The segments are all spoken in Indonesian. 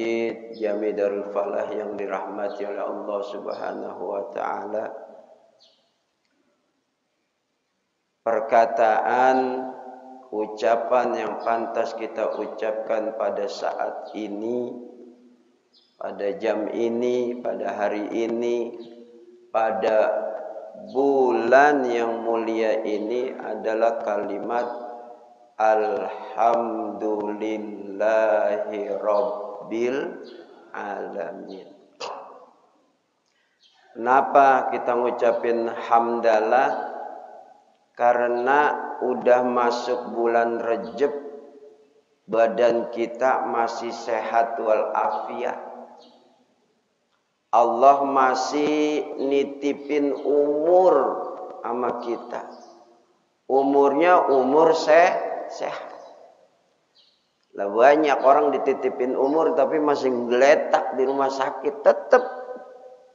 Masjid Jami Darul Falah yang dirahmati oleh Allah Subhanahu wa taala. Perkataan, ucapan yang pantas kita ucapkan pada saat ini, pada jam ini, pada hari ini, pada bulan yang mulia ini adalah kalimat Alhamdulillahi Rabbil Alamin. Kenapa kita ngucapin hamdalah? Karena udah masuk bulan Rajab, badan kita masih sehat walafiat. Allah masih nitipin umur sama kita. Umurnya umur sehat. Lah banyak orang dititipin umur tapi masih geletak di rumah sakit, tetap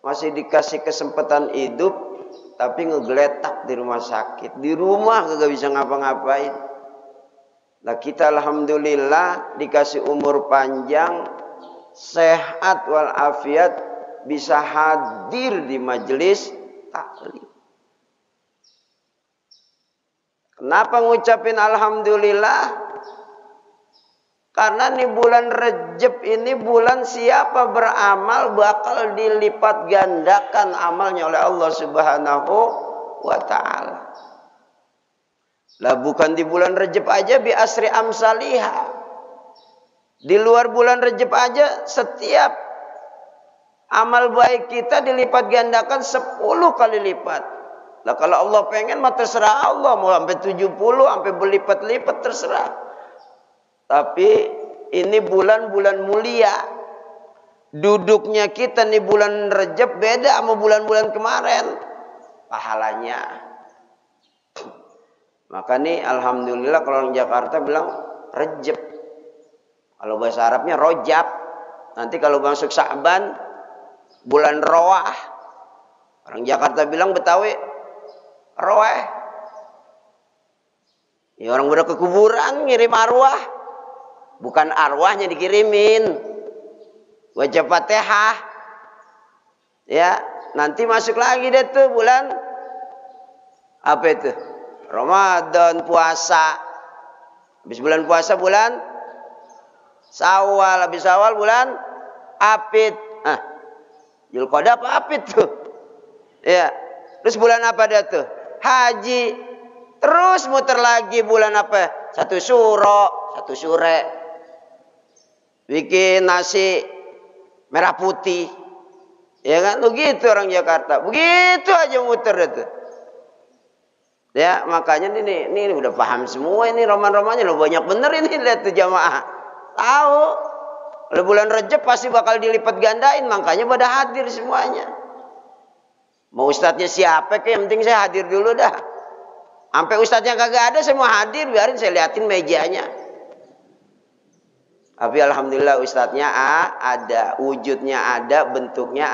masih dikasih kesempatan hidup tapi ngegeletak di rumah sakit. Di rumah kagak bisa ngapa-ngapain. Nah kita alhamdulillah dikasih umur panjang, sehat walafiat, bisa hadir di majelis taklim. Kenapa ngucapin alhamdulillah? Karena nih bulan Rajab ini bulan siapa beramal bakal dilipat gandakan amalnya oleh Allah Subhanahu wa taala. Lah bukan di bulan Rajab aja, bi asri amsaliha. Di luar bulan Rajab aja setiap amal baik kita dilipat gandakan 10 kali lipat. Lah kalau Allah pengen mah terserah Allah, mau sampai 70, sampai berlipat-lipat terserah. Tapi ini bulan-bulan mulia. Duduknya kita nih bulan Rajab beda sama bulan-bulan kemarin pahalanya. Maka nih alhamdulillah kalau orang Jakarta bilang Rajab. Kalau bahasa Arabnya Rojab. Nanti kalau masuk Sa'ban bulan Roah. Orang Jakarta bilang Betawi Roeh. Ya orang udah ke kuburan ngirim arwah. Bukan arwahnya dikirimin. Baca Fatihah. Ya, nanti masuk lagi deh tuh bulan apa itu? Ramadan, puasa. Habis bulan puasa bulan Syawal, habis Syawal bulan Apit. Zulqa'dah apa Apit tuh? Ya. Terus bulan apa dah tuh? Haji. Terus muter lagi bulan apa? Satu Syuro, satu Syure. Bikin nasi merah putih. Ya kan? Begitu orang Jakarta. Begitu aja muter itu. Ya, makanya ini udah paham semua ini roman-romannya lo banyak bener ini lihat tuh jamaah. Tahu. Kalau bulan Rajab pasti bakal dilipat gandain, makanya pada hadir semuanya. Mau ustadznya siapa ke, yang penting saya hadir dulu dah. Sampai ustadznya kagak ada saya mau hadir, biarin saya liatin mejanya. Tapi alhamdulillah ustadznya ada, wujudnya ada, bentuknya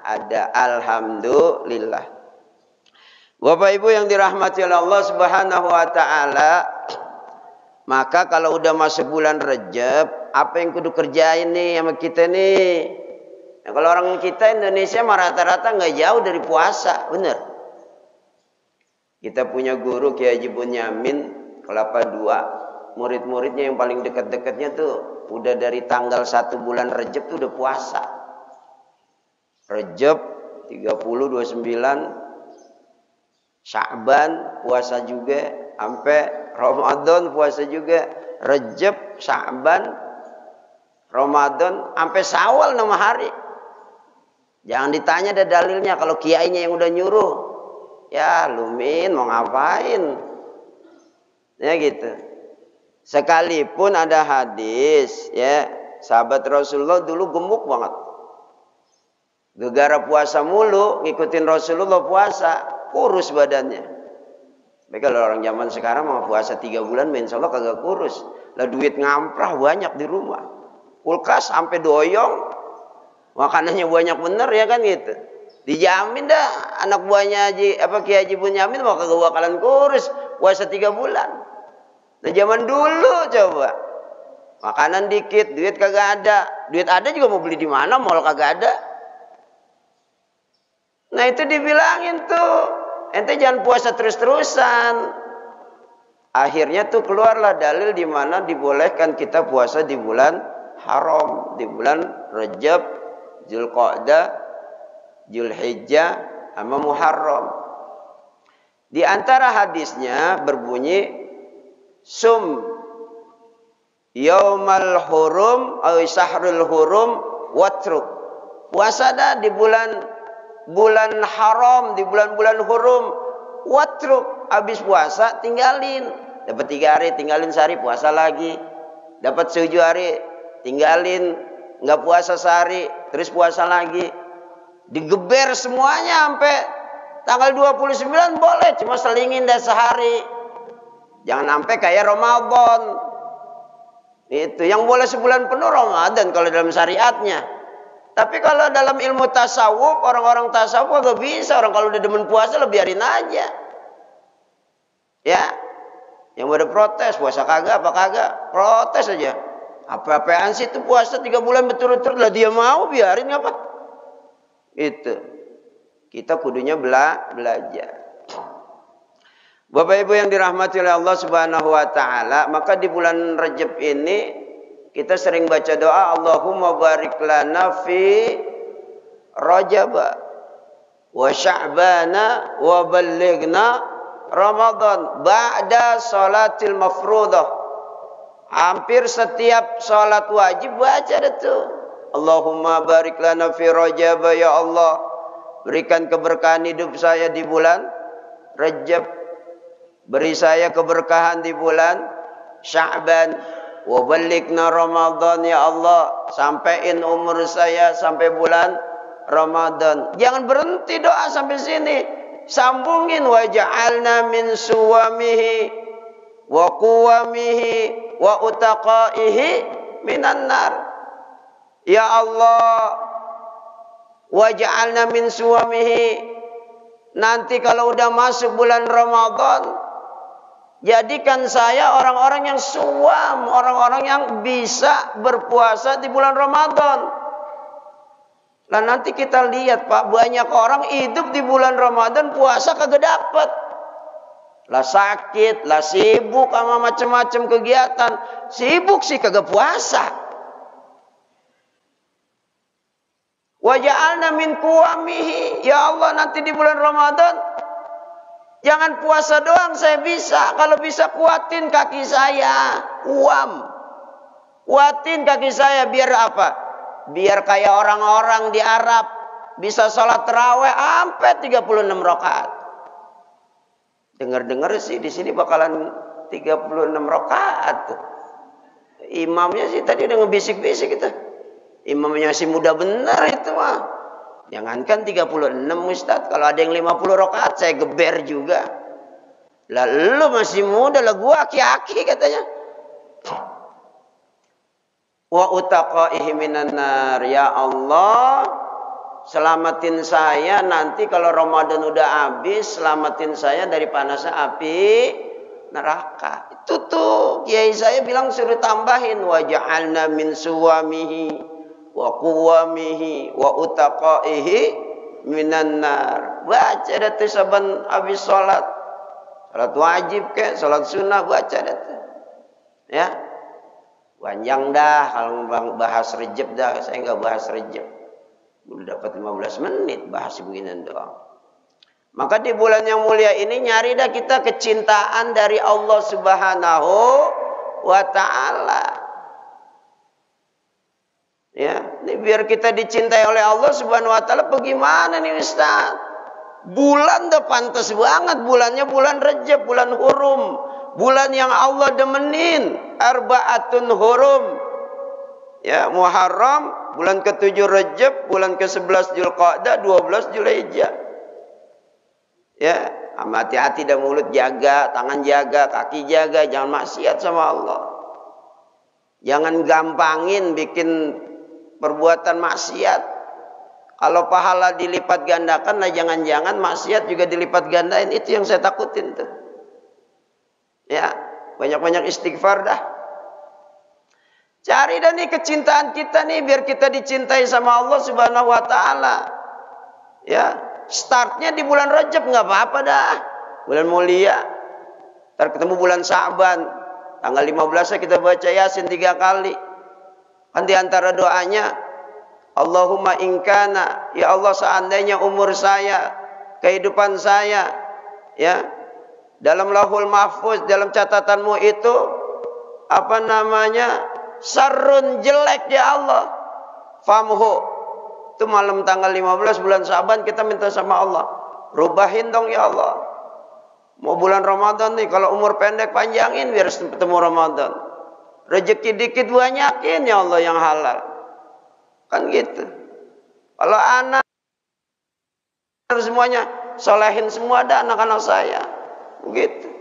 ada. Alhamdulillah. Bapak Ibu yang dirahmati oleh Allah Subhanahu wa taala, maka kalau udah masuk bulan Rajab, apa yang kudu kerjain nih sama kita nih? Nah, kalau orang kita Indonesia mah rata-rata nggak jauh dari puasa, bener. Kita punya guru Kiai Haji Bunyamin Kelapa II. Murid-muridnya yang paling dekat-dekatnya tuh udah dari tanggal 1 bulan Rajab tuh udah puasa. Rajab 30, 29, Sya'ban puasa juga, sampai Ramadan puasa juga. Rajab, Sya'ban, Ramadan, sampai Syawal 6 hari. Jangan ditanya ada dalilnya kalau kiainya yang udah nyuruh. Ya lumin mau ngapain? Ya gitu. Sekalipun ada hadis, ya sahabat Rasulullah dulu gemuk banget. Gara-gara puasa mulu, ngikutin Rasulullah puasa, kurus badannya. Tapi kalau orang zaman sekarang mau puasa 3 bulan, insya Allah kagak kurus. Lah duit ngamprah banyak di rumah. Kulkas sampai doyong, makanannya banyak bener ya kan gitu. Dijamin dah anak buahnya Kiai Haji Bunyamin mau kagak bakalan kurus puasa 3 bulan. Nah zaman dulu coba makanan dikit, duit kagak ada, Duit ada juga mau beli di mana, mall kagak ada. Nah itu dibilangin tuh, ente jangan puasa terus-terusan. Akhirnya tuh keluarlah dalil di mana dibolehkan kita puasa di bulan haram, di bulan Rajab, Zulqa'dah, Zulhijjah, sama Muharram. Di antara hadisnya berbunyi sum yaumal hurum atau syahrul hurum watruk. Puasa dah di bulan haram, di bulan-bulan hurum, watruk. Habis puasa tinggalin. Dapat 3 hari tinggalin sehari puasa lagi. Dapat 7 hari tinggalin nggak puasa sehari terus puasa lagi. Digeber semuanya sampai tanggal 29 boleh, cuma selingin dah sehari. Jangan sampai kayak Ramadan. Itu yang boleh sebulan penuh Ramadan kalau dalam syariatnya. Tapi kalau dalam ilmu tasawuf, orang-orang tasawuf gak bisa. Orang kalau udah demen puasa lo biarin aja. Ya. Yang pada protes, puasa kagak apa kagak, protes aja. Apa-apaan sih itu puasa 3 bulan berturut-turut, lah dia mau biarin apa? Itu. Kita kudunya belajar. Bapak Ibu yang dirahmati oleh Allah Subhanahu wa taala, maka di bulan Rajab ini kita sering baca doa Allahumma barik lana fi Rajab wa Sya'bana wa ballighna Ramadan ba'da salatil mafruḍah. Hampir setiap salat wajib baca itu. Allahumma barik lana fi Rajab, ya Allah, berikan keberkahan hidup saya di bulan Rajab. Beri saya keberkahan di bulan Sya'ban. Wa ballighna Ramadan, ya Allah, sampaiin umur saya sampai bulan Ramadan. Jangan berhenti doa sampai sini. Sambungin waja'alna min suwamihi wa quwamihi wa utaqaihi minan nar. Ya Allah, waja'alna min suwamihi. Nanti kalau udah masuk bulan Ramadan, jadikan saya orang-orang yang suam, orang-orang yang bisa berpuasa di bulan Ramadan. Lah nanti kita lihat Pak, banyak orang hidup di bulan Ramadan puasa kagak dapet. Lah sakit, lah sibuk sama macam-macam kegiatan. Sibuk sih kagak puasa. Wa ja'alna min quwamihi. Ya Allah, nanti di bulan Ramadan jangan puasa doang saya bisa. Kalau bisa kuatin kaki saya. Kuatin kaki saya biar apa? Biar kayak orang-orang di Arab bisa sholat tarawih sampai 36 rakaat. Dengar-dengar sih di sini bakalan 36 rakaat tuh. Imamnya sih tadi udah ngebisik-bisik itu. Imamnya masih muda benar itu mah. Jangankan 36 Ustaz, kalau ada yang 50 rakaat saya geber juga. Lah lu masih muda, lah gua aki-aki katanya. Wa utaqaihi minan nar, ya Allah, selamatin saya nanti kalau Ramadan udah habis, selamatin saya dari panasnya api neraka. Itu tuh kiai saya bilang suruh tambahin wa ja'alna min suwamihi wa quwamihi wa utaqaihi minan nar. Baca dah tuh saban habis salat. Salat wajib ke, salat sunnah baca dah tuh. Ya. Panjang dah kalau bahas Rejab dah, saya enggak bahas Rejab. Udah dapat 15 menit bahas beginian doang. Maka di bulan yang mulia ini nyari dah kita kecintaan dari Allah Subhanahu wa taala. Ya, ini biar kita dicintai oleh Allah Subhanahu wa taala bagaimana nih Ustaz? Bulan dah pantas banget, bulannya bulan Rejab, bulan hurum. Bulan yang Allah demenin, arba'atun hurum. Ya, Muharram, bulan ke-7 Rajab, bulan ke-11 Zulqa'dah, 12 Zulhijjah. Ya, hati-hati dah mulut jaga, tangan jaga, kaki jaga, jangan maksiat sama Allah. Jangan gampangin bikin perbuatan maksiat. Kalau pahala dilipat gandakan, lah jangan-jangan maksiat juga dilipat gandain. Itu yang saya takutin tuh. Ya, banyak-banyak istighfar dah. Cari dah nih kecintaan kita nih biar kita dicintai sama Allah Subhanahu wa taala. Ya, startnya di bulan Rajab nggak apa-apa dah. Bulan mulia. Ntar ketemu bulan Sa'ban. Tanggal 15 kita baca Yasin 3 kali. Kan di antara doanya, Allahumma inkana, ya Allah seandainya umur saya, kehidupan saya, ya, dalam Lauhul Mahfuz, dalam catatanmu itu, sarun jelek ya Allah. Famhu. Itu malam tanggal 15 bulan Sa'ban kita minta sama Allah. Rubahin dong ya Allah. Mau bulan Ramadan nih, kalau umur pendek panjangin biar ketemu Ramadan. Rezeki dikit banyakin ya Allah yang halal. Kan gitu. Kalau anak semuanya solehin semua ada anak-anak saya. Begitu.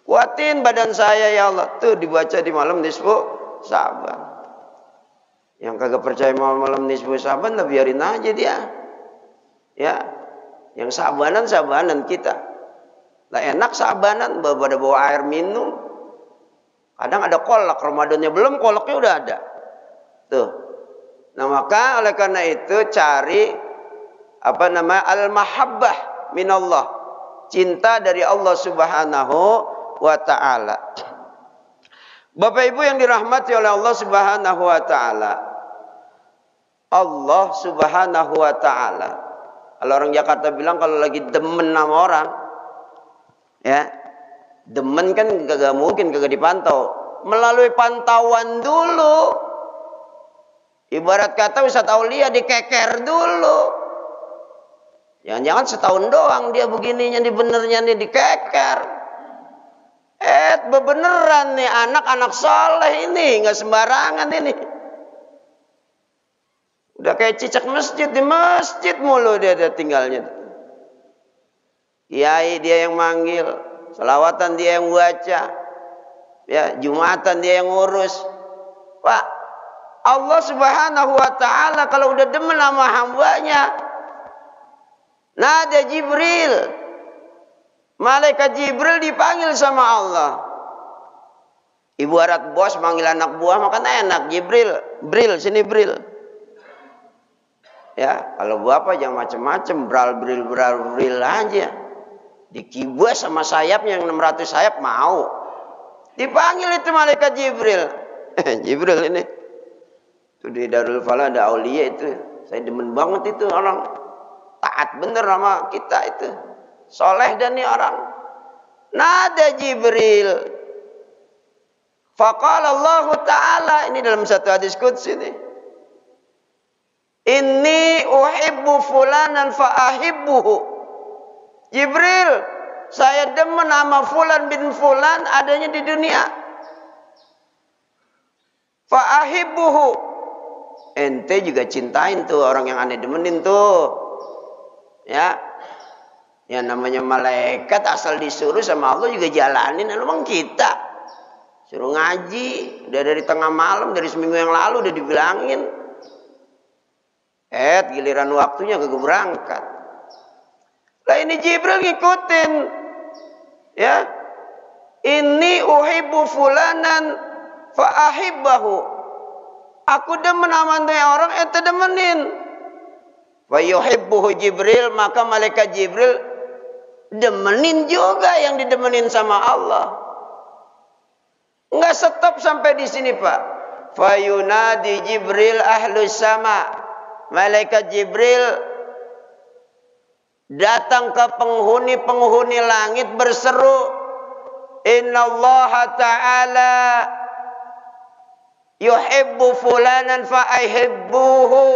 Kuatin badan saya ya Allah. Tuh dibaca di malam nisfu Sa'ban. Yang kagak percaya malam nisfu Sa'ban lah biarin aja dia. Ya. Yang sabanan kita. Lah enak sabanan bawa air minum. Kadang ada kolak, Ramadannya belum, kolaknya udah ada. Tuh. Nah, maka oleh karena itu cari al-mahabbah minallah. Cinta dari Allah Subhanahu wa taala. Bapak Ibu yang dirahmati oleh Allah Subhanahu wa taala. Allah Subhanahu wa taala. Kalau orang Jakarta bilang kalau lagi demen sama orang, ya, demen kan kagak mungkin kagak dipantau. Melalui pantauan dulu. Ibarat kata Ustaz Aulia dikeker dulu. Jangan-jangan setahun doang dia begininya, di benernya nih dikeker. Bebeneran nih anak-anak soleh ini, nggak sembarangan ini. Udah kayak cicak masjid, di masjid mulu dia tinggalnya. Kiai dia yang manggil, selawatan dia yang baca, ya Jumatan dia yang ngurus. Pak, Allah Subhanahu wa taala kalau udah demen sama hambanya, nada Jibril, malaikat Jibril dipanggil sama Allah. Ibarat bos manggil anak buah makan enak. Jibril, Bril, sini Bril. Ya, kalau bapak jangan macem-macem, bral bril aja. Dikibas sama sayapnya yang 600 sayap mau. Dipanggil itu malaikat Jibril. Jibril ini. Itu di Darul Falah ada aulia itu. Saya demen banget itu orang. Taat bener sama kita itu. Soleh dan nih orang. Nada Jibril. Faqala Allah Ta'ala. Ini dalam satu hadis qudsi ini. Inni uhibbu fulanan fa'ahibbuhu. Jibril, saya demen sama fulan bin fulan adanya di dunia. Fa'ahibbuhu. Ente juga cintain tuh orang yang aneh demenin tuh. Ya. Ya namanya malaikat asal disuruh sama Allah juga jalanin. Emang kita suruh ngaji udah dari tengah malam, dari seminggu yang lalu udah dibilangin. Giliran waktunya kagak berangkat. Lah ini Jibril ngikutin. Ya. Inni uhibbu fulanan fa'ahibbahu. Aku demen sama orang, ente demenin. Wa yuhibbuhu Jibril, maka malaikat Jibril demenin juga yang didemenin sama Allah. Enggak stop sampai di sini, Pak. Fayunadi Jibril ahlus sama. Malaikat Jibril datang ke penghuni-penghuni langit berseru, Innallaha ta'ala yuhibbu fulanan fa'ahibbuhu.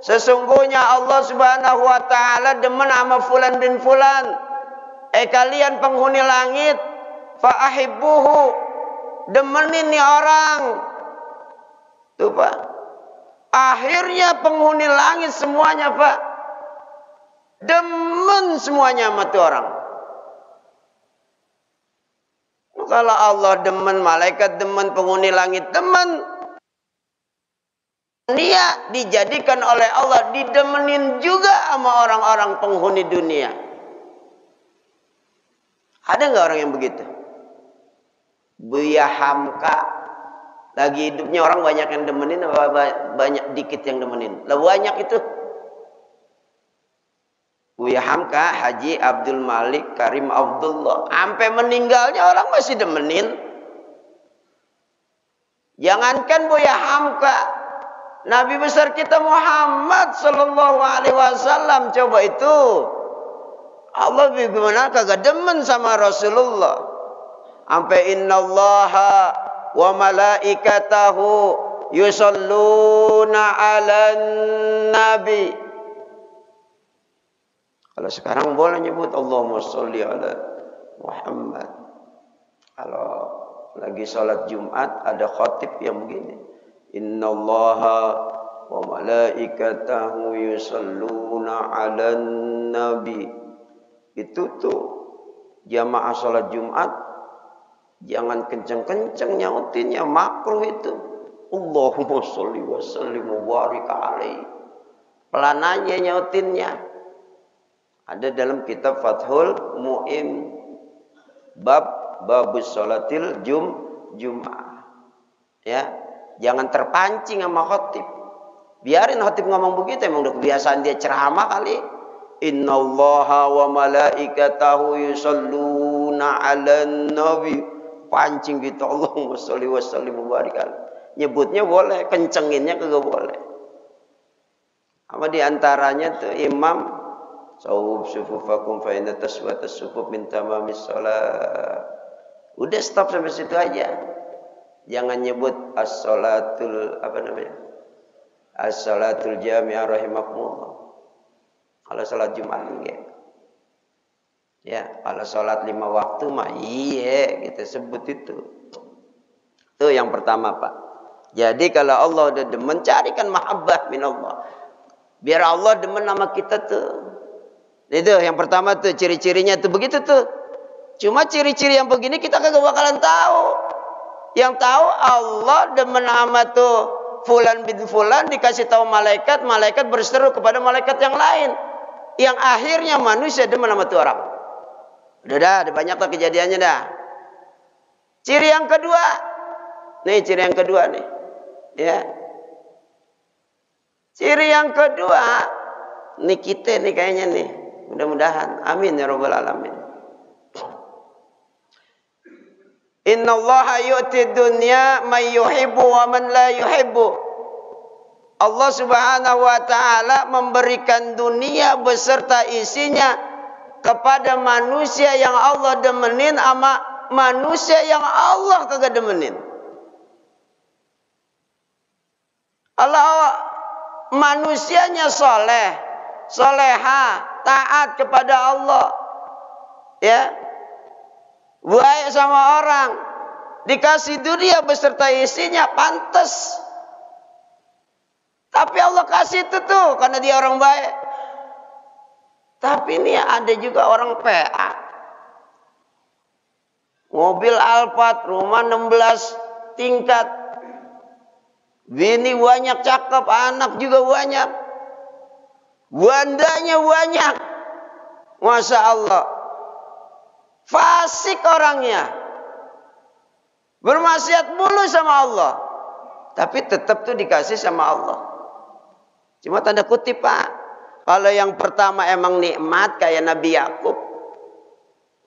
Sesungguhnya Allah Subhanahu wa taala demen sama fulan bin fulan. Kalian penghuni langit, fa'ahibbuhu, demenin nih orang. Tuh Pak. Akhirnya penghuni langit semuanya Pak, demen semuanya sama tuh orang. Kalau Allah demen, malaikat demen, penghuni langit demen, dia dijadikan oleh Allah didemenin juga sama orang-orang penghuni dunia. Ada nggak orang yang begitu? Buya Hamka Lagi hidupnya orang banyak yang demenin apa banyak dikit yang demenin? Lah banyak itu. Buya Hamka, Haji Abdul Malik Karim Abdullah, sampai meninggalnya orang masih demenin. Jangankan Buya Hamka, Nabi besar kita Muhammad sallallahu alaihi wasallam, coba itu. Allah bagaimana kagak demen sama Rasulullah. Sampai innallaha wa malaikatahu yusalluna 'alan nabi. Kalau sekarang boleh nyebut Allahumma sholli ala Muhammad. Kalau lagi sholat Jumat ada khatib yang begini. Innallaha wa malaikatahu yusalluna 'alan nabi. Itu tuh jamaah sholat Jumat jangan kenceng-kenceng nyautinnya, makruh itu. Allahumma sholli wa sallim wa barik alaihi. Pelan aja nyautinnya. Ada dalam kitab Fathul Mu'in babus sholatil Jum'ah. Ya, jangan terpancing sama khatib. Biarin khatib ngomong begitu, emang udah kebiasaan dia ceramah kali. Innallaha wa malaikatahu yusalluna 'alan nabi. Pancing gitu, Allahumma sholli wa sallim wa barik alaihi. Nyebutnya boleh, kencenginnya kagak boleh. Apa di antaranya tuh imam sawub sufufakum fa inna taswatas sufuf min tamamis shalah. Udah stop sampai situ aja. Jangan nyebut as-sholatul apa namanya? As-sholatul jami'ah rahimakumullah. Kalau salat Jumat enggak. Ya, kalau sholat 5 waktu mah iya kita sebut itu. Itu yang pertama, Pak. Jadi kalau Allah udah demen, carikan mahabbah minallah. Biar Allah demen sama kita tuh. Itu yang pertama tuh, ciri-cirinya tuh begitu tuh. Cuma ciri-ciri yang begini kita kagak bakalan tahu. Yang tahu Allah demen sama tuh fulan bin fulan, dikasih tahu malaikat, malaikat berseru kepada malaikat yang lain. Yang akhirnya manusia demen sama tuh orang. Udah dah, ada banyak lah kejadiannya dah. Ciri yang kedua. Nih ciri yang kedua nih. Ya. Ciri yang kedua. Nih kita nih kayaknya nih. Mudah-mudahan. Amin ya rabbal alamin. Innallaha yu'ti dunya man yuhibbu wa man la yuhibbu. Allah subhanahu wa ta'ala memberikan dunia beserta isinya kepada manusia yang Allah demenin sama manusia yang Allah kagak demenin. Allah manusianya soleh, soleha, taat kepada Allah, ya, baik sama orang, dikasih dunia beserta isinya, pantas. Tapi Allah kasih itu tuh karena dia orang baik. Tapi ini ada juga orang PA. Mobil Alphard, rumah 16 tingkat. Bini banyak cakep, anak juga banyak. Bandanya banyak. Masya Allah. Fasik orangnya. Bermaksiat mulu sama Allah. Tapi tetap tuh dikasih sama Allah. Cuma tanda kutip, Pak. Kalau yang pertama emang nikmat kayak Nabi Yakub,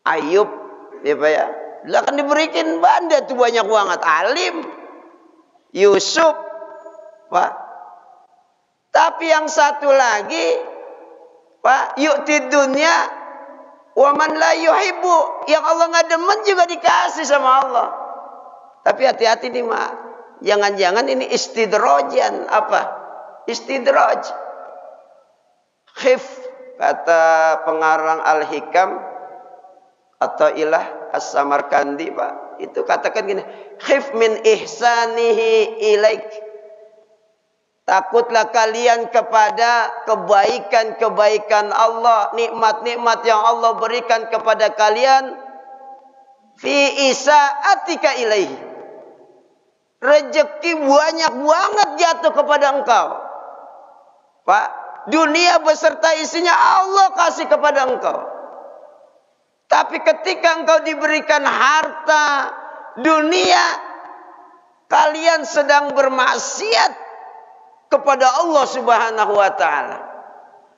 Ayub, ya Pak ya. Lah kan diberikan banda tuh banyak banget. Alim, Yusuf, Pak. Tapi yang satu lagi, Pak, yu'ti dunya wa man la yuhibbu. Yang Allah nggak demen juga dikasih sama Allah. Tapi hati-hati nih, Mak. Jangan-jangan ini istidrojan. Apa? Istidraj. Khif, kata pengarang Al-Hikam atau Ilah As-Samarkandi, Pak. Itu katakan gini, khif min ihsanihi ilaik. Takutlah kalian kepada kebaikan-kebaikan Allah, nikmat-nikmat yang Allah berikan kepada kalian. Fi isa'atika ilaihi. Rezeki banyak banget jatuh kepada engkau. Pak, dunia beserta isinya Allah kasih kepada engkau. Tapi ketika engkau diberikan harta dunia, kalian sedang bermaksiat kepada Allah Subhanahu wa taala.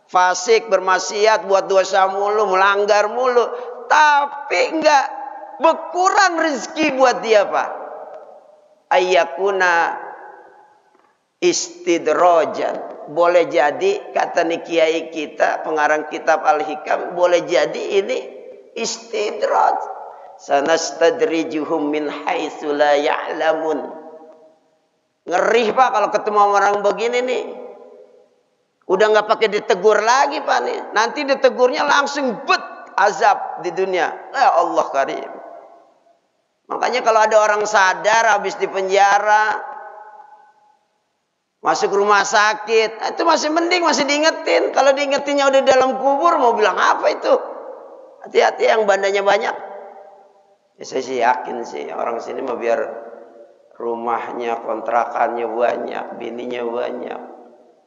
Fasik, bermaksiat, buat dosa mulu, melanggar mulu, tapi enggak berkurang rezeki buat dia, Pak. Ayyakuna istidrajan. Boleh jadi, kata nih kiai kita, pengarang kitab Al-Hikam, boleh jadi ini istidraj. Sanastadrijuhum min haitsu la ya'lamun. Ngeri, Pak, kalau ketemu orang begini nih. Udah nggak pakai ditegur lagi, Pak nih. Nanti ditegurnya langsung azab di dunia. Ya Allah karim. Makanya kalau ada orang sadar habis di penjara, masuk rumah sakit, itu masih mending, masih diingetin. Kalau diingetinnya udah dalam kubur, mau bilang apa itu? Hati-hati yang bandanya banyak. Ya, saya sih yakin sih orang sini mau biar rumahnya, kontrakannya banyak, bininya banyak,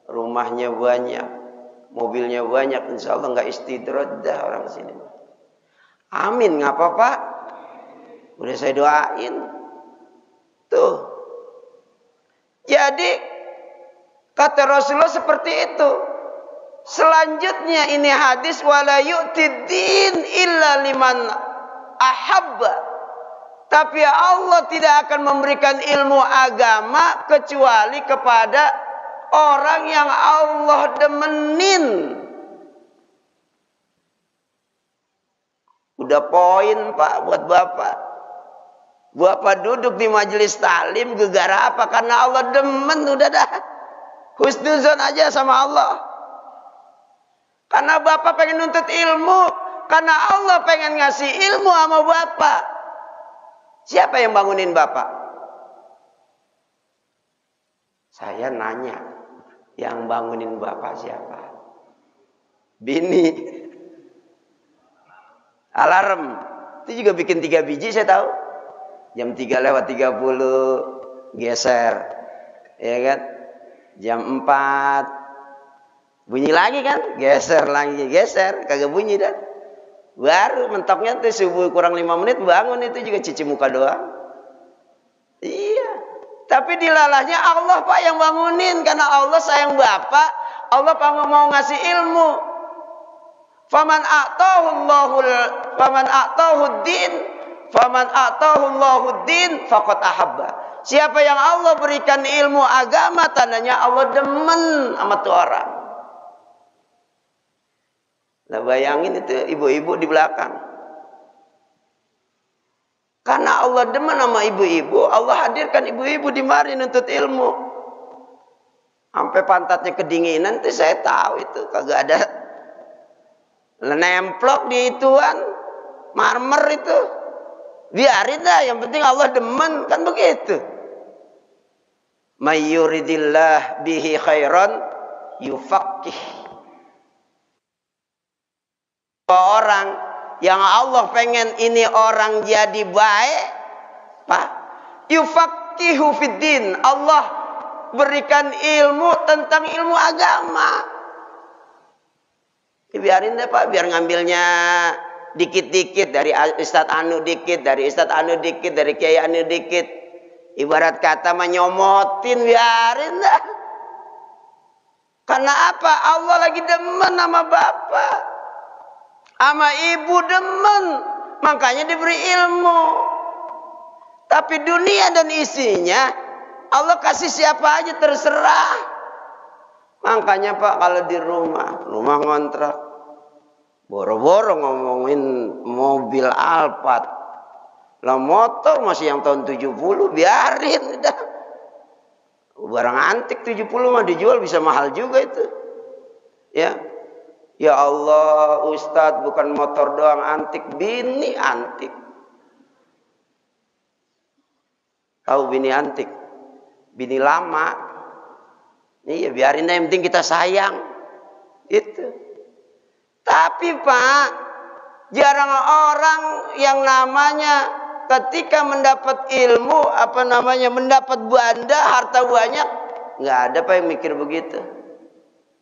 rumahnya banyak, mobilnya banyak, insya Allah nggak istidraj dah orang sini. Amin, nggak apa-apa. Udah saya doain. Tuh. Jadi kata Rasulullah seperti itu. Selanjutnya ini hadis wala yu'tiddin illa liman ahabba. Tapi Allah tidak akan memberikan ilmu agama kecuali kepada orang yang Allah demenin. Udah poin, Pak, buat Bapak. Bapak duduk di majelis taklim gegara apa? Karena Allah demen, udah dah. Husnuzon aja sama Allah. Karena Bapak pengen nuntut ilmu. Karena Allah pengen ngasih ilmu sama Bapak. Siapa yang bangunin Bapak? Saya nanya. Yang bangunin Bapak siapa? Bini. Alarm. Itu juga bikin 3 biji saya tahu. Jam 3:30 geser. Ya kan? Jam 4 bunyi lagi kan? Geser lagi, geser, kagak bunyi dah. Baru mentoknya tuh subuh kurang 5 menit bangun, itu juga cuci muka doang. Iya. Tapi dilalahnya Allah, Pak, yang bangunin karena Allah sayang Bapak. Allah mau ngasih ilmu. Faman a'tahu din faqad ahabba. Siapa yang Allah berikan ilmu agama, tandanya Allah demen sama tuh orang. Nah, bayangin itu ibu-ibu di belakang. Karena Allah demen sama ibu-ibu, Allah hadirkan ibu-ibu di mari nuntut ilmu. Sampai pantatnya kedinginan, itu saya tahu itu kagak ada nemplok di ituan marmer itu. Biarin dah, yang penting Allah demen, kan begitu. May yuridillah bihi khairan yufaqqih. Orang yang Allah pengen ini orang jadi baik, Pak, yufaqqihu fiddin. Allah berikan ilmu tentang ilmu agama. Biarin deh, Pak, biar ngambilnya dikit-dikit dari Ustadz Anu dikit, dari Ustadz Anu dikit, dari Kiai Anu dikit. Ibarat kata menyomotin, biarin dah. Karena apa? Allah lagi demen sama Bapak. Sama ibu demen. Makanya diberi ilmu. Tapi dunia dan isinya Allah kasih siapa aja terserah. Makanya, Pak, kalau di rumah ngontrak, boro-boro ngomongin mobil Alphard. Lah motor masih yang tahun 70, biarin dah. Barang antik 70 mah dijual bisa mahal juga itu. Ya. Ya Allah, Ustadz, bukan motor doang antik, bini antik. Tahu bini antik? Bini lama. Iya, biarin aja, yang penting kita sayang. Itu. Tapi, Pak, jarang orang yang namanya ketika mendapat ilmu, mendapat benda, harta banyak, nggak ada, Pak, yang mikir begitu.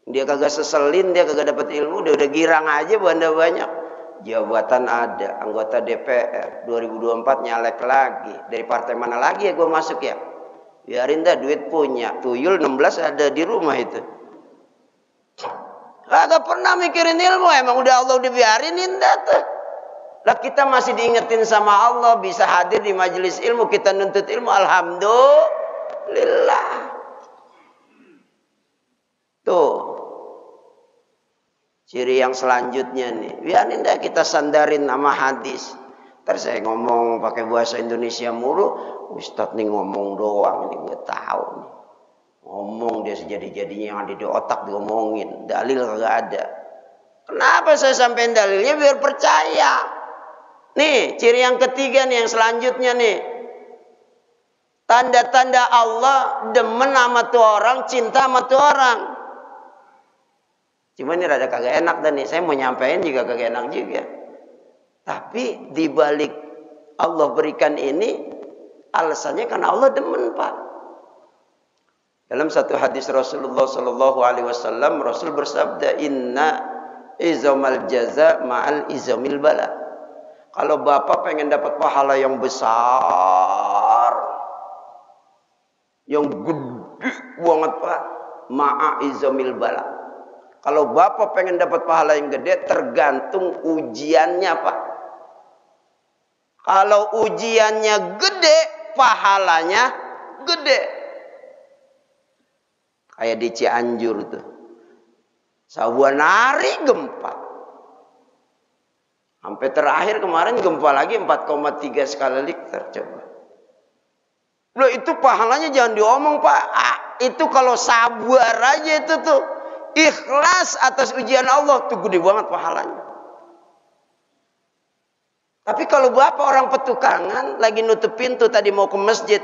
Dia kagak seselin, dia kagak dapat ilmu, udah girang aja benda banyak. Jabatan ada, anggota DPR, 2024 nyalek lagi. Dari partai mana lagi ya gue masuk ya? Biarin dah, duit punya. Tuyul 16 ada di rumah itu. Kagak pernah mikirin ilmu, emang udah Allah dibiarin dah tuh. Lah kita masih diingetin sama Allah, bisa hadir di majelis ilmu, kita nuntut ilmu, alhamdulillah. Tuh. Ciri yang selanjutnya nih, biarin dah kita sandarin nama hadis. Ntar saya ngomong pakai bahasa Indonesia mulu, Ustadz nih ngomong doang, ini gue tahu nih. Ngomong dia sejadi-jadinya yang ada di otak diomongin, dalil kagak ada. Kenapa saya sampein dalilnya? Biar percaya. Nih, ciri yang ketiga nih, yang selanjutnya nih. Tanda-tanda Allah demen sama tuh orang, cinta sama tuh orang. Cuma ini rada kagak enak dan nih, saya mau nyampein juga kagak enak juga. Tapi dibalik Allah berikan ini, alasannya karena Allah demen, Pak. Dalam satu hadis Rasulullah Sallallahu Alaihi Wasallam, Rasul bersabda, Inna izamal jaza ma'al izamil bala. Kalau bapak pengen dapat pahala yang besar, yang gede banget, Pak, ma'a izamil bala. Kalau bapak pengen dapat pahala yang gede, tergantung ujiannya, Pak. Kalau ujiannya gede, pahalanya gede. Kayak di Cianjur tuh. Sabuan hari gempa. Sampai terakhir kemarin gempa lagi 4,3 skala Richter, coba. Loh, itu pahalanya jangan diomong, Pak. Itu kalau sabar aja itu tuh. Ikhlas atas ujian Allah tuh gede banget pahalanya. Tapi kalau bapak orang petukangan lagi nutup pintu tadi mau ke masjid,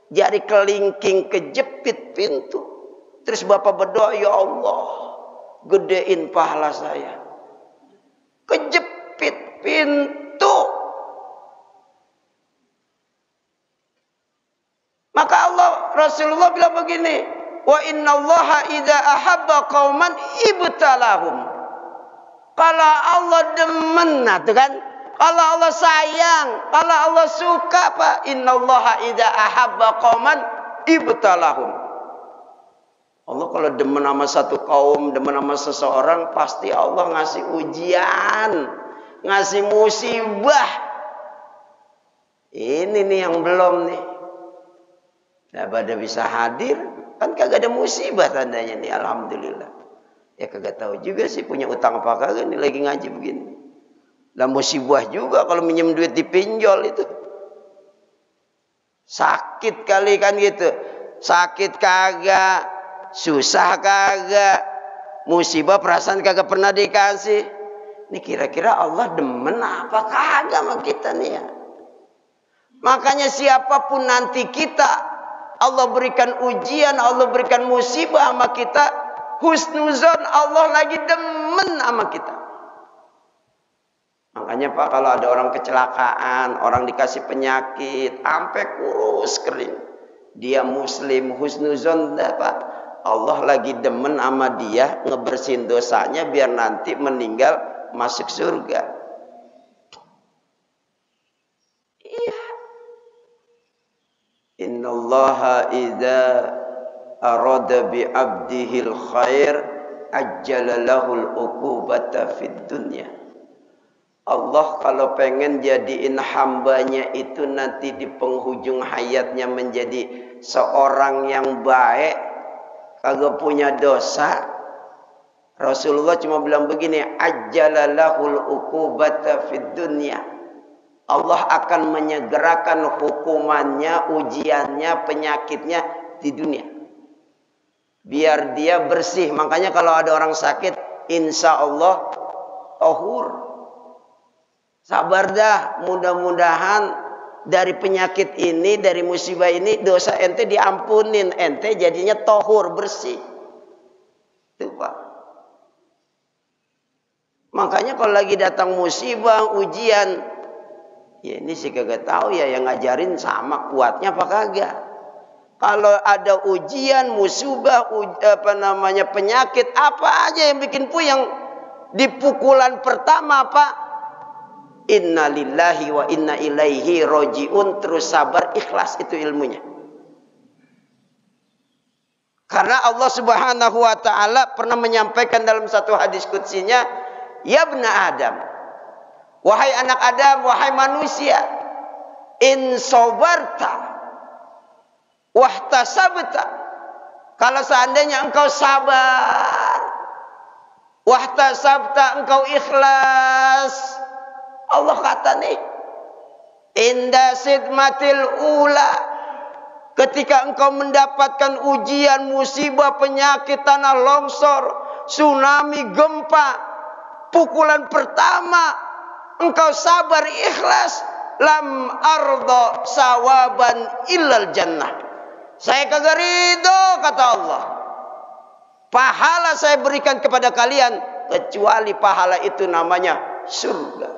jari kelingking kejepit pintu, terus bapak berdoa, ya Allah, gedein pahala saya. Kejepit pintu. Maka Rasulullah bilang begini, wa innallaha idza ahabba qauman ibtalahum. Kalau Allah demen, nah tuh kan, kalau Allah sayang, kalau Allah suka, Pak, innallaha idza ahabba qauman ibtalahum. Allah kalau demen sama satu kaum, demen sama seseorang, pasti Allah ngasih ujian, ngasih musibah. Ini nih yang belum nih. Nah, pada bisa hadir, kan kagak ada musibah tandanya nih, alhamdulillah. Ya kagak tahu juga sih punya utang apa kagak nih lagi ngaji begini. Lah musibah juga kalau minjem duit dipinjol itu. Sakit kali kan gitu. Sakit kagak, susah kagak, musibah perasaan kagak pernah dikasih. Ini kira-kira Allah demen apa kagak sama kita nih ya. Makanya siapapun nanti kita, Allah berikan ujian, Allah berikan musibah sama kita, husnuzon Allah lagi demen sama kita. Makanya Pak, kalau ada orang kecelakaan, orang dikasih penyakit, sampai kurus kering, dia muslim, husnuzon Pak, Allah lagi demen sama dia, ngebersihin dosanya biar nanti meninggal masuk surga. Iya. Innallaha idza arada bi 'abdihil khair ajjala lahul uqubata fid dunya. Allah kalau pengen jadiin hambanya itu nanti di penghujung hayatnya menjadi seorang yang baik, kagak punya dosa. Rasulullah cuma bilang begini, ajjala lahul uqubata fid dunya. Allah akan menyegerakan hukumannya, ujiannya, penyakitnya di dunia. Biar dia bersih. Makanya kalau ada orang sakit, insya Allah tahur. Sabar dah, mudah-mudahan dari penyakit ini, dari musibah ini, dosa ente diampunin, ente jadinya tahur, bersih. Itu Pak. Makanya kalau lagi datang musibah, ujian, ya ini sih kagak tahu ya, yang ngajarin sama kuatnya apa kagak. Kalau ada ujian, musibah, penyakit, apa aja yang bikin puyeng, di pukulan pertama Pak, inna lillahi wa inna ilaihi roji'un, terus sabar, ikhlas, itu ilmunya. Karena Allah Subhanahu wa taala pernah menyampaikan dalam satu hadis qudsinya, "Ya ibna Adam, wahai anak Adam, wahai manusia, in sabarta wahtasabta." Kalau seandainya engkau sabar, wahtasabta, engkau ikhlas. Allah kata nih, inda sidmatil ula, ketika engkau mendapatkan ujian, musibah, penyakit, tanah longsor, tsunami, gempa, pukulan pertama, engkau sabar, ikhlas, lam ardo sawaban illal jannah. Saya kagak ridho, kata Allah, pahala saya berikan kepada kalian kecuali pahala itu namanya surga.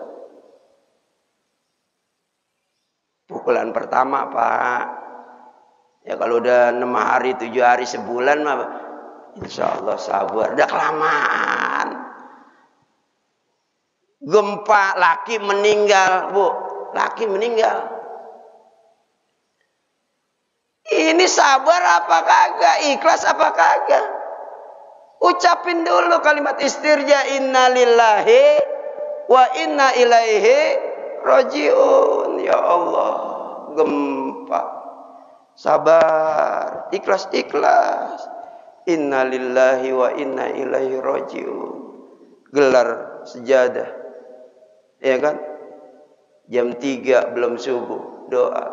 Pukulan pertama, Pak, ya kalau udah 6 hari, 7 hari, sebulan mah insya Allah sabar. Udah kelamaan. Gempa, laki meninggal, Bu, laki meninggal. Ini sabar apa kagak? Ikhlas apa kagak? Ucapin dulu kalimat istirja, inna lillahi wa inna ilaihi rajiun. Ya Allah, gempa, sabar, ikhlas. Inna lillahi wa inna ilaihi rajiun. Gelar sejadah, ya kan? Jam 3 belum subuh, doa,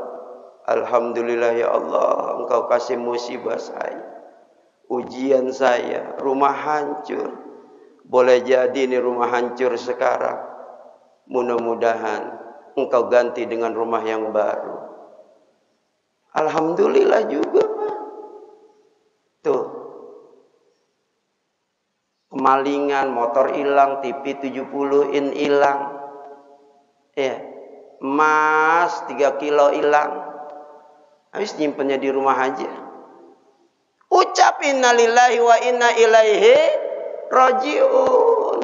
alhamdulillah ya Allah, engkau kasih musibah saya, ujian saya, rumah hancur. Boleh jadi ini rumah hancur sekarang, mudah-mudahan engkau ganti dengan rumah yang baru. Alhamdulillah juga, Pak. Tuh, kemalingan, motor hilang, TV 70 in hilang, ya, emas 3 kilo hilang, habis nyimpennya di rumah aja. Ucap innalillahi wa inna ilaihi rajiun.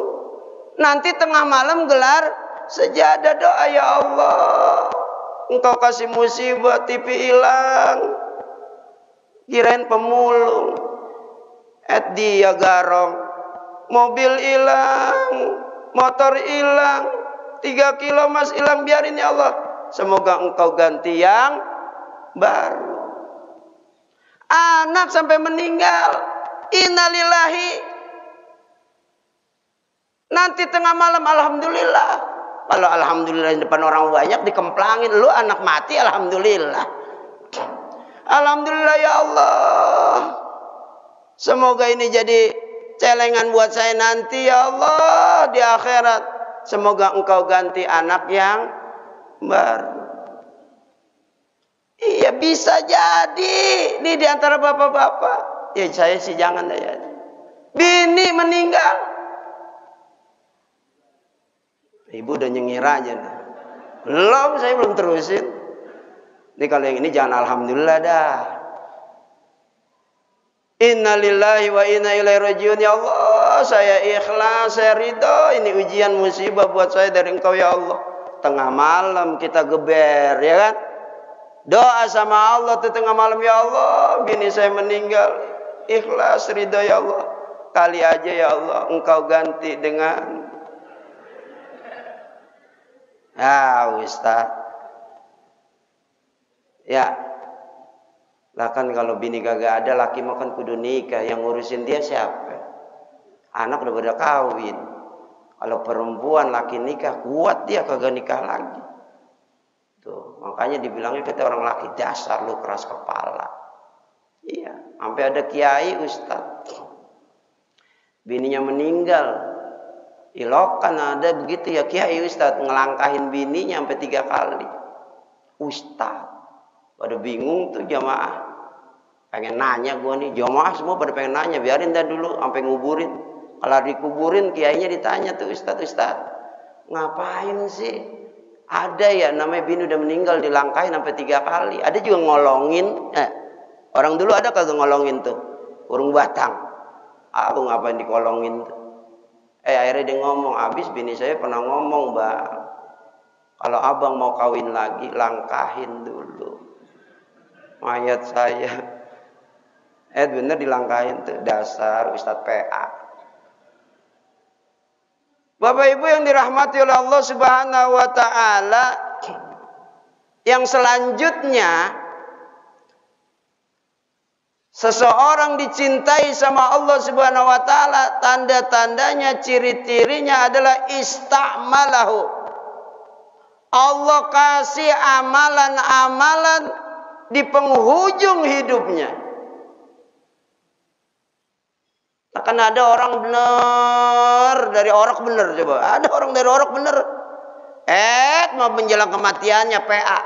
Nanti tengah malam gelar sejadah, doa, ya Allah, engkau kasih musibah, TV hilang, kirain pemulung, dia garong, mobil hilang, motor hilang, 3 kilo emas hilang, biarin ya Allah, semoga engkau ganti yang baru. Anak sampai meninggal, innalillahi. Nanti tengah malam alhamdulillah. Kalau alhamdulillah di depan orang banyak dikemplangin, lu anak mati alhamdulillah. Alhamdulillah ya Allah, semoga ini jadi celengan buat saya nanti ya Allah di akhirat. Semoga engkau ganti anak yang baru. Iya, bisa jadi. Ini di antara bapak-bapak. Ya saya sih jangan ya. Bini meninggal, ibu udah nyengir aja. Belum, saya belum terusin. Ini kalau yang ini jangan alhamdulillah dah. Innalillahi wa inna ilaihi rajiun. Ya Allah, saya ikhlas, saya ridho. Ini ujian musibah buat saya dari engkau ya Allah. Tengah malam kita geber, ya kan? Doa sama Allah di tengah malam, ya Allah, bini saya meninggal, ikhlas, ridho ya Allah. Kali aja ya Allah, engkau ganti dengan, ya Ustaz, ya lah kan kalau bini kagak ada, laki makan kudu nikah, yang ngurusin dia siapa? Anak udah pada kawin. Kalau perempuan laki nikah, kuat dia, kagak nikah lagi. Tuh, makanya dibilangnya kita orang laki, dasar lu keras kepala. Iya, sampai ada kiai Ustaz, bininya meninggal, ilokan ada begitu ya kiai Ustaz, ngelangkahin bininya sampai 3 kali. Ustaz, pada bingung tuh jamaah, pengen nanya gue nih, jamaah semua pada pengen nanya, biarin dah dulu sampai nguburin. Kalau dikuburin kiainya ditanya tuh, Ustaz, ngapain sih? Ada ya namanya bini udah meninggal dilangkahin sampai 3 kali. Ada juga ngolongin. Orang dulu ada kagak ngolongin tuh, urung batang. Aku ngapain dikolongin tuh? Akhirnya dia ngomong, habis bini saya pernah ngomong, Bang, kalau abang mau kawin lagi, langkahin dulu mayat saya. Bener dilangkahin tuh, dasar Ustadz PA. Bapak Ibu yang dirahmati oleh Allah Subhanahu wa taala, yang selanjutnya seseorang dicintai sama Allah Subhanahu wa taala, tanda-tandanya, ciri-cirinya adalah ista'malahu. Allah kasih amalan-amalan di penghujung hidupnya. Akan ada orang benar dari orok benar, coba. Ada orang dari orok benar. Mau menjelang kematiannya PA.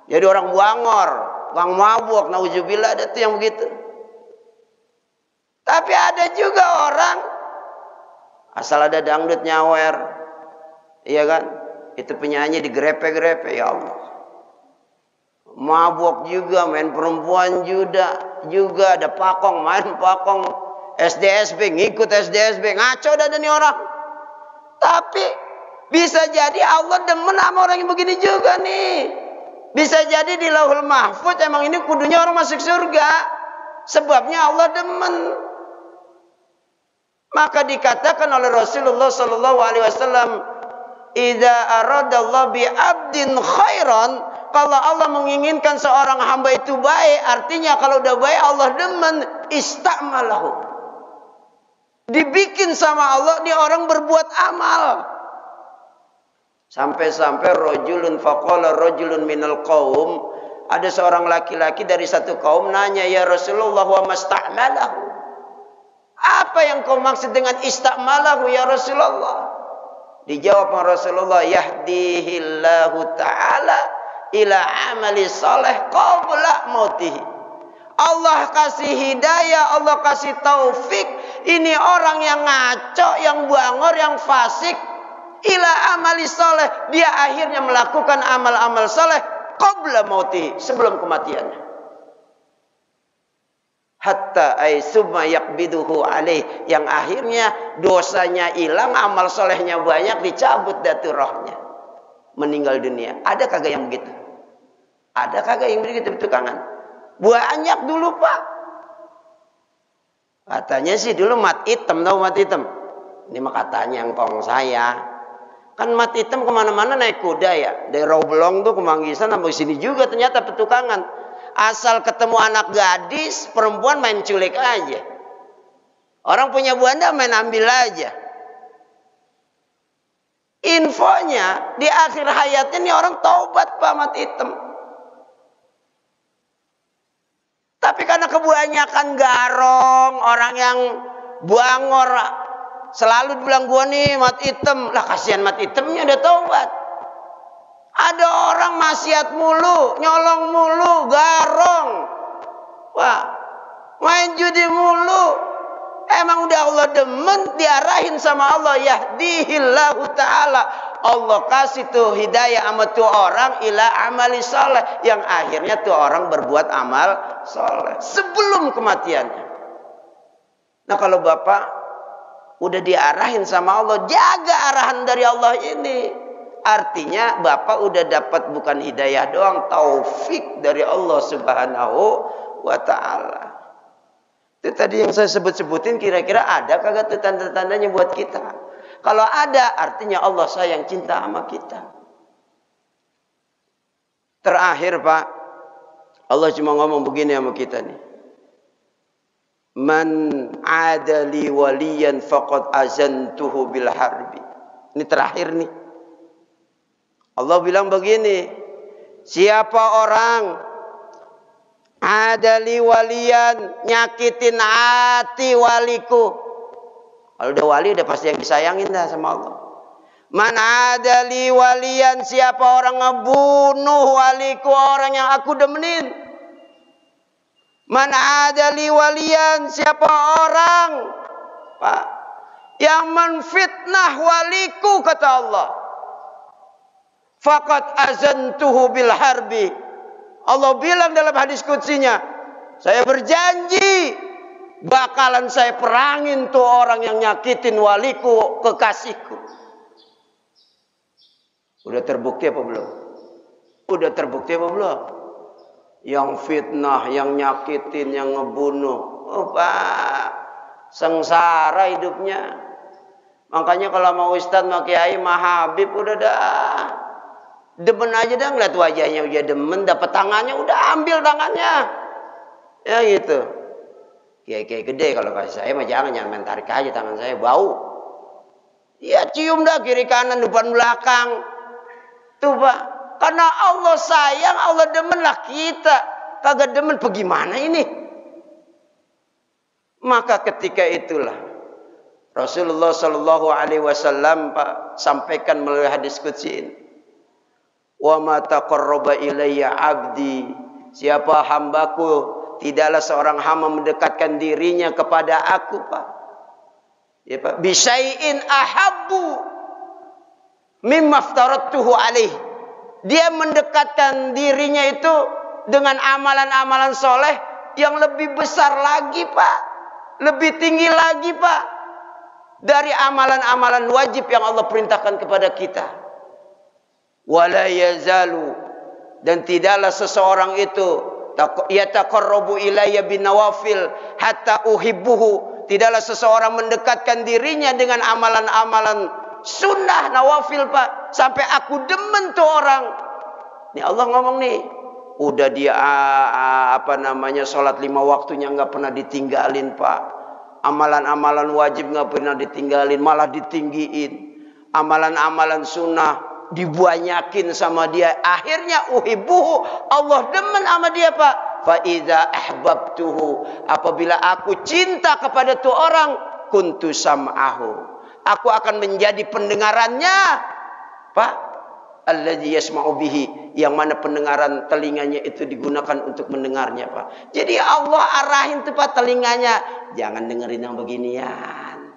Jadi orang buangor, bang mabuk, nauzubillah, ada tuh yang begitu. Tapi ada juga orang asal ada dangdut nyawer. Iya kan? Itu penyanyi digrepe-grepe, ya Allah. Mabuk juga, main perempuan juga ada pakong, main pakong. SDSB, ngikut SDSB, ngaco dah nih orang. Tapi bisa jadi Allah demen sama orang yang begini juga nih. Bisa jadi di Lauhul Mahfuz emang ini kudunya orang masuk surga. Sebabnya Allah demen. Maka dikatakan oleh Rasulullah sallallahu alaihi wasallam, "Idza aradallahu bi 'abdin khairan", kalau Allah menginginkan seorang hamba itu baik, artinya kalau udah baik Allah demen, ista'malahu. Dibikin sama Allah, dia orang berbuat amal. Sampai-sampai rajulun faqala rajulun minal qaum, ada seorang laki-laki dari satu kaum nanya, "Ya Rasulullah, wa masta'malahu?" Apa yang kau maksud dengan ista'malahu ya Rasulullah? Dijawab Rasulullah, "Yahdihillahu ta'ala ila amali saleh qabla mautihi." Allah kasih hidayah, Allah kasih taufik. Ini orang yang ngaco, yang buangor, yang fasik. Ila amali soleh. Dia akhirnya melakukan amal-amal soleh. Qabla mautihi, sebelum kematiannya. Hatta aisumma yakbiduhu alaih. Yang akhirnya dosanya hilang, amal solehnya banyak, dicabut datu rohnya. Meninggal dunia. Ada kagak yang begitu? Ada kagak yang begitu tukangan? Banyak dulu Pak. Katanya sih dulu mat hitam, tahu mat hitam? Ini mah katanya yang tong saya. Kan mat hitam kemana-mana naik kuda ya. Dari Roblong tuh ke Manggisan sampai sini juga ternyata petukangan. Asal ketemu anak gadis, perempuan main culik aja. Orang punya buanda main ambil aja. Infonya di akhir hayatnya nih orang taubat Pak mat hitam. Tapi karena kebanyakan garong, orang yang buangor, selalu bilang gua nih mat hitam. Lah kasihan mat hitamnya udah taubat. Ada orang maksiat mulu, nyolong mulu, garong. Wah, main judi mulu. Emang udah Allah demen, diarahin sama Allah, yahdihillahu ta'ala. Allah kasih tuh hidayah sama tuh orang ila amali soleh, yang akhirnya tuh orang berbuat amal soleh sebelum kematiannya. Nah kalau Bapak udah diarahin sama Allah, jaga arahan dari Allah ini. Artinya Bapak udah dapat bukan hidayah doang, taufik dari Allah Subhanahu wa ta'ala. Itu tadi yang saya sebut-sebutin, kira-kira ada kagak tuh tanda-tandanya buat kita? Kalau ada, artinya Allah sayang, cinta sama kita. Terakhir Pak, Allah cuma ngomong begini sama kita nih. Man adali waliyan faqad azantuhu bil harbi. Ini terakhir nih. Allah bilang begini, siapa orang adali waliyan, nyakitin hati waliku. Kalau udah wali udah pasti yang disayangin dah sama Allah. Man adali waliyan, siapa orang ngebunuh waliku, orang yang aku demenin. Man adali waliyan, siapa orang Pak yang menfitnah waliku, kata Allah. Faqad azantuhu bil harbi. Allah bilang dalam hadis qudsinya, saya berjanji bakalan saya perangin tuh orang yang nyakitin waliku, kekasihku. Udah terbukti apa belum? Udah terbukti apa belum? yang fitnah, yang nyakitin, yang ngebunuh. Oh Pak, sengsara hidupnya. Makanya kalau mau Ustadz, mau Kiai, mau Habib, udah dah. Demen aja dah, ngeliat wajahnya udah demen, dapat tangannya, udah ambil tangannya. Ya gitu. Kiai-kiai gede kalau kasih saya mah jangan main tarik aja tangan saya, bau. Ya cium dah kiri kanan, depan belakang. Tuh Pak, karena Allah sayang, Allah demen lah kita. Kagak demen, bagaimana ini? Maka ketika itulah Rasulullah Shallallahu Alaihi Wasallam Pak sampaikan melalui hadis qudsi ini. Wa ma taqarraba ilayya abdi, siapa hambaku, tidaklah seorang hamba mendekatkan dirinya kepada aku Pak. Ya Pak, bisyai'in ahabbu mimma aftaradtuhu alaih. Dia mendekatkan dirinya itu dengan amalan-amalan soleh yang lebih besar lagi Pak, lebih tinggi lagi Pak, dari amalan-amalan wajib yang Allah perintahkan kepada kita. Wala yazalu, dan tidaklah seseorang itu yataqarrabu ilayya binawafil hatta uhibbuhu, tidaklah seseorang mendekatkan dirinya dengan amalan-amalan sunnah nawafil Pak, sampai aku demen tuh orang. Ini Allah ngomong nih, udah dia sholat 5 waktunya nggak pernah ditinggalin Pak. Amalan-amalan wajib nggak pernah ditinggalin, malah ditinggiin. Amalan-amalan sunnah dibanyakin sama dia. Akhirnya uhibbuhu, Allah demen sama dia Pak. Fa idza ahbabtuhu, apabila aku cinta kepada tuh orang, kuntu sam'ahu, aku akan menjadi pendengarannya Pak, alladzi yasma'u bihi, yang mana pendengaran telinganya itu digunakan untuk mendengarnya Pak. Jadi Allah arahin tuh Pak telinganya, jangan dengerin yang beginian.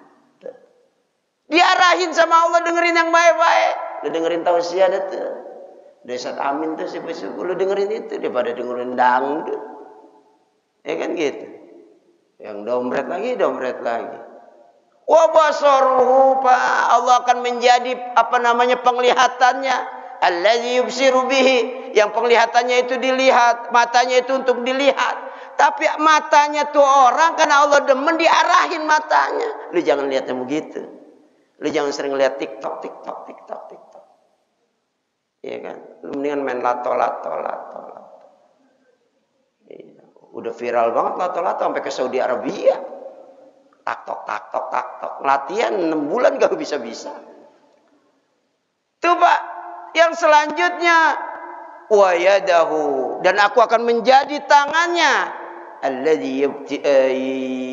Diarahin sama Allah dengerin yang baik-baik. Lu dengerin tausiah tuh. Desat Amin tuh subuh-subuh lu dengerin itu daripada dengerin dangdut. Ya kan gitu. Yang dompet lagi. Wa basaruhu Pak, Allah akan menjadi penglihatannya. Allazi yubsiru bihi, yang penglihatannya itu dilihat, matanya itu untuk dilihat. Tapi matanya tuh orang karena Allah demen diarahin matanya. Lu jangan lihat yang begitu. Lu jangan sering lihat TikTok. Iya kan? Lu mendingan main lato. Iya. Udah viral banget lato sampai ke Saudi Arabia. Tak tok. Latihan 6 bulan gak bisa. Tuh Pak, yang selanjutnya wa yadahu, dan aku akan menjadi tangannya. Alladzi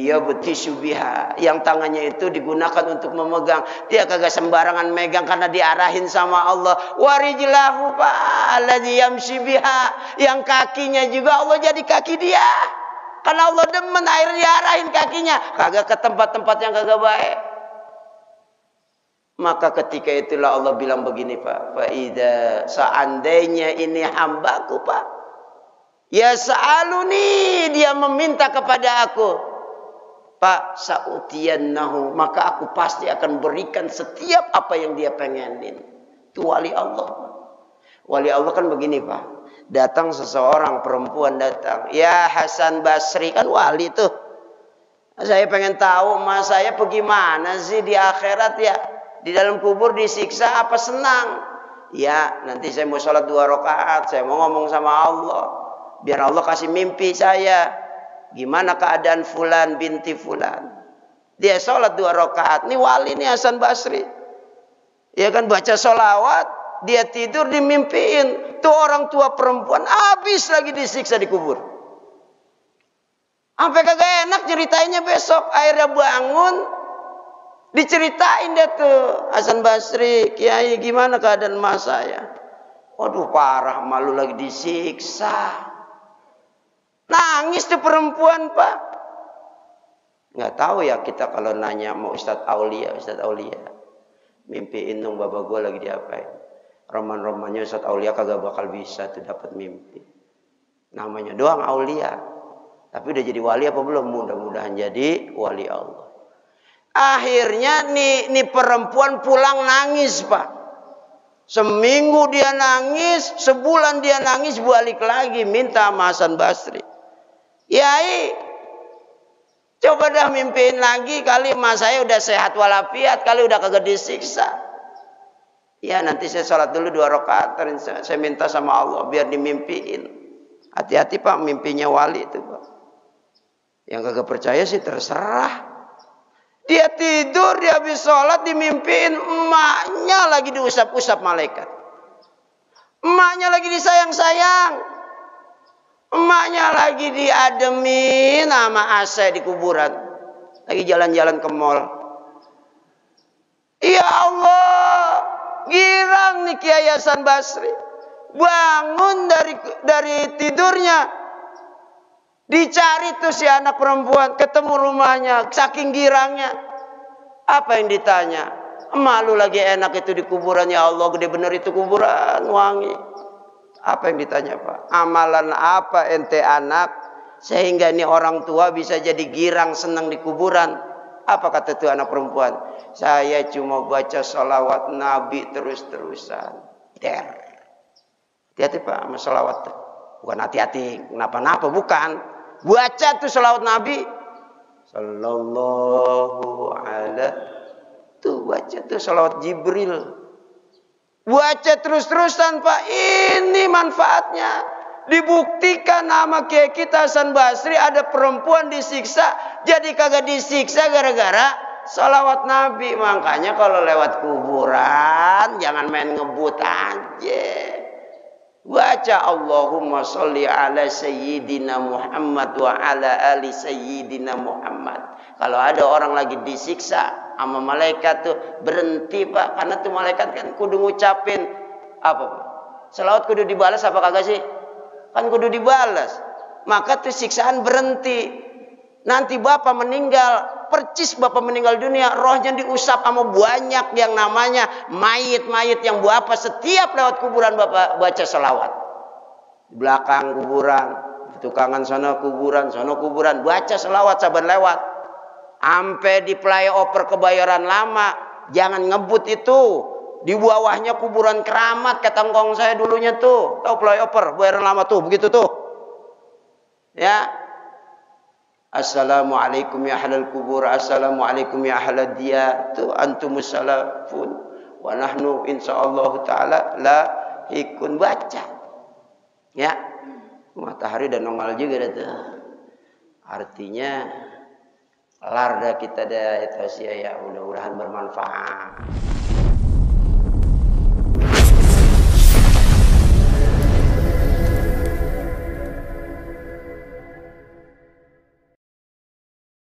yabtishu biha, yang tangannya itu digunakan untuk memegang. Dia kagak sembarangan megang karena diarahin sama Allah. Warijlahu Pak, alladzi yamshi biha, yang kakinya juga Allah jadi kaki dia. Karena Allah demen akhirnya diarahin kakinya, kagak ke tempat-tempat yang kagak baik. Maka ketika itulah Allah bilang begini Pak, fa idza, seandainya ini hambaku Pak, ya sa'aluni, dia meminta kepada aku Pak, sa'utiyannahu, maka aku pasti akan berikan setiap apa yang dia pengenin. Itu wali Allah. Wali Allah kan begini Pak, datang seseorang perempuan datang, ya Hasan Basri, kan wali tuh. Saya pengen tahu mas saya bagaimana sih di akhirat ya, di dalam kubur disiksa apa senang? Ya nanti saya mau sholat 2 rakaat, saya mau ngomong sama Allah, biar Allah kasih mimpi saya. Gimana keadaan fulan binti fulan? Dia sholat 2 rakaat. Ini wali nih Hasan Basri. Ya kan baca sholawat. Dia tidur dimimpiin. Tuh orang tua perempuan habis lagi disiksa di kubur. Sampai kagak enak ceritainnya besok. Akhirnya bangun. Diceritain deh tuh. Hasan Basri, Kiai gimana keadaan mas saya? Waduh parah, malu lagi disiksa. Nangis tuh perempuan Pak. Nggak tahu ya kita kalau nanya mau Ustadz Aulia. Mimpiin dong bapak gue lagi diapain. Roman-romannya Ustadz Aulia kagak bakal bisa tuh dapat mimpi. Namanya doang Aulia. Tapi udah jadi wali apa belum? Mudah-mudahan jadi wali Allah. Akhirnya nih perempuan pulang nangis Pak. Seminggu dia nangis, sebulan dia nangis, balik lagi minta sama Hasan Basri. Yai, coba dah mimpiin lagi, kali emak saya udah sehat walafiat, kali udah kagak disiksa. Ya nanti saya sholat dulu 2 rakaat, saya minta sama Allah biar dimimpiin. Hati-hati Pak, mimpinya wali itu Pak. Yang kagak percaya sih terserah. Dia tidur, dia habis sholat dimimpiin emaknya lagi diusap-usap malaikat. Emaknya lagi disayang-sayang. Emaknya lagi diademin sama AC di kuburan. Lagi jalan-jalan ke mall. Ya Allah, girang nih Kiai Hasan Basri. Bangun dari tidurnya. Dicari tuh si anak perempuan, ketemu rumahnya, saking girangnya. Apa yang ditanya? Emak lu lagi enak itu di kuburan, ya Allah, gede bener itu kuburan, wangi. Apa yang ditanya Pak? Amalan apa ente anak sehingga ini orang tua bisa jadi girang senang di kuburan? Apa kata tuh anak perempuan? Saya cuma baca sholawat Nabi terus-terusan. Hati-hati Pak sama sholawat tuh. Bukan hati-hati, kenapa-napa, bukan. Baca tuh sholawat Nabi. Sallallahu alaihi. Tuh baca tuh sholawat Jibril. Baca terus-terusan Pak. Ini manfaatnya. Dibuktikan nama Kiai kita Hasan Basri ada perempuan disiksa. Jadi kagak disiksa gara-gara sholawat Nabi. Makanya kalau lewat kuburan jangan main ngebut aja. Baca Allahumma sholli ala sayyidina Muhammad wa ala ali sayyidina Muhammad. Kalau ada orang lagi disiksa sama malaikat tuh berhenti Pak. Karena tuh malaikat kan kudu ngucapin apa Pak? Selawat kudu dibalas apa kagak sih? Kan kudu dibalas. Maka tuh siksaan berhenti. Nanti Bapak meninggal, percis Bapak meninggal dunia, rohnya diusap sama banyak yang namanya mayit-mayit yang Bapak setiap lewat kuburan Bapak baca selawat. Di belakang kuburan, di tukangan sana kuburan, baca selawat saban lewat. Sampai di flyover Kebayoran Lama, jangan ngebut itu. Di bawahnya kuburan keramat, kata ngkong saya dulunya tuh. Tahu flyover Kebayoran Lama tuh, begitu tuh. Ya. Assalamualaikum ya ahlal kubur, assalamualaikum ya ahlad diyar. Tuh antumus salafun wa nahnu insyaallah taala la ikun baca. Ya. Matahari dan nongol juga dah tuh. Artinya kelar dah kita dah itu ya, mudah-mudahan bermanfaat.